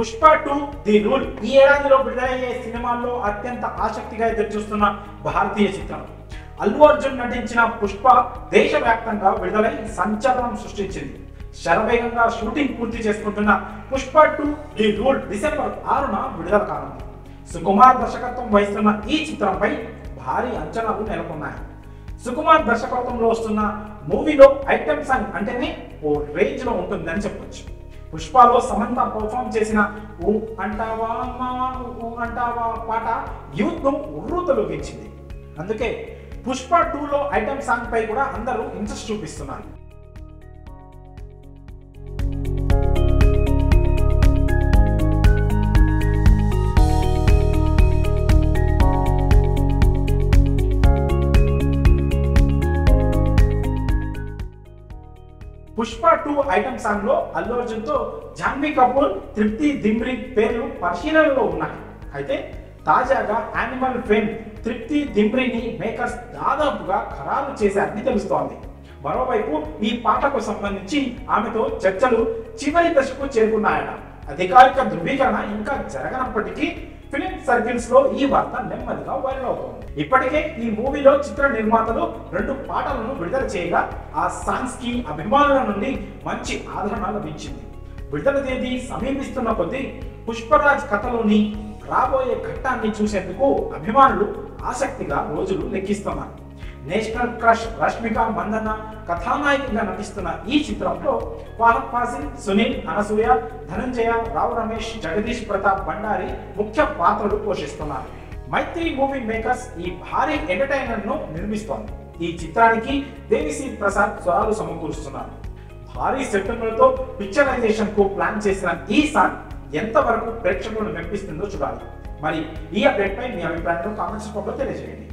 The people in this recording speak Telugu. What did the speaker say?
పుష్ప 2 ది రూల్ ఈ ఏడాదిలో విడుదలయ్యే సినిమాల్లో అత్యంత ఆసక్తిగా ఎదురుచూస్తున్న భారతీయ చిత్రం. అల్లు అర్జున్ నటించిన పుష్ప దేశవ్యాప్తంగా విడుదలై సంచలనం సృష్టించింది. శరవేగంగా షూటింగ్ పూర్తి చేసుకుంటున్న పుష్ప 2 ది రూల్ డిసెంబర్ 6న విడుదల కానుంది. సుకుమార్ దర్శకత్వం వహిస్తున్న ఈ చిత్రంపై భారీ అంచనాలు నెలకొన్నాయి. సుకుమార్ దర్శకత్వంలో వస్తున్న మూవీలో ఐటమ్ సాంగ్ అంటేనే ఓ రేంజ్ లో ఉంటుందని చెప్పొచ్చు. పుష్పలో సమంత పర్ఫామ్ చేసిన ఊ అంటావా ఊ అంటావా పాట యూత్ ను ఉర్రూతలూగించింది. అందుకే పుష్ప 2లో ఐటమ్ సాంగ్ పై కూడా అందరూ ఇంట్రెస్ట్ చూపిస్తున్నారు. పుష్ప 2 ఐటమ్ సాంగ్ లో అల్లు అర్జున్ తో జాన్వీ కపూర్, తృప్తి దిమ్రి పేర్లు పరిశీలనలో ఉన్నాయి. అయితే తాజాగా యానిమల్ ఫేమ్ తృప్తి దిమ్రిని మేకర్స్ దాదాపుగా ఖరారు చేశారని తెలుస్తోంది. మరోవైపు ఈ పాటకు సంబంధించి ఆమెతో చర్చలు చివరి దశకు చేరుకున్నాయట. అధికారిక ధృవీకరణ ఇంకా జరగనప్పటికీ ఫిలిం సర్కిల్స్ లో ఈ వార్త నెమ్మదిగా వైరల్ అవుతోంది. ఇప్పటికే ఈ మూవీలో చిత్ర నిర్మాతలు 2 పాటలను విడుదల చేయగా ఆ సాంగ్స్ కి అభిమానుల నుండి మంచి ఆదరణ లభించింది. విడుదల తేదీ సమీపిస్తున్న కొద్దీ పుష్పరాజ్ కథలోని రాబోయే ఘట్టాన్ని చూసేందుకు అభిమానులు ఆసక్తిగా రోజులు లెక్కిస్తున్నారు. నేషనల్ క్రష్ రష్మిక మందన్న కథానాయికగా నటిస్తున్న ఈ చిత్రంలో ఫహద్ ఫాసిల్, సునీల్, అనసూయ, ధనంజయ, రావు రమేష్, జగదీష్ ప్రతాప్ భండారి ముఖ్య పాత్రలు పోషిస్తున్నారు. మైత్రి మూవీ మేకర్స్ ఈ భారీ ఎంటర్టైనర్ ను నిర్మిస్తోంది. ఈ చిత్రానికి దేవిశ్రీ ప్రసాద్ స్వరాలు సమకూరుస్తున్నారు. భారీ సెట్టింగులతో పిక్చరైజేషన్ కు ప్లాన్ చేసిన ఈ సాంగ్ ఎంతవరకు ప్రేక్షకులను మెప్పిస్తుందో చూడాలి. మరి ఈ అప్డేట్ పై మీ అభిప్రాయాలను కామెంట్స్ రూపంలో తెలియజేయండి.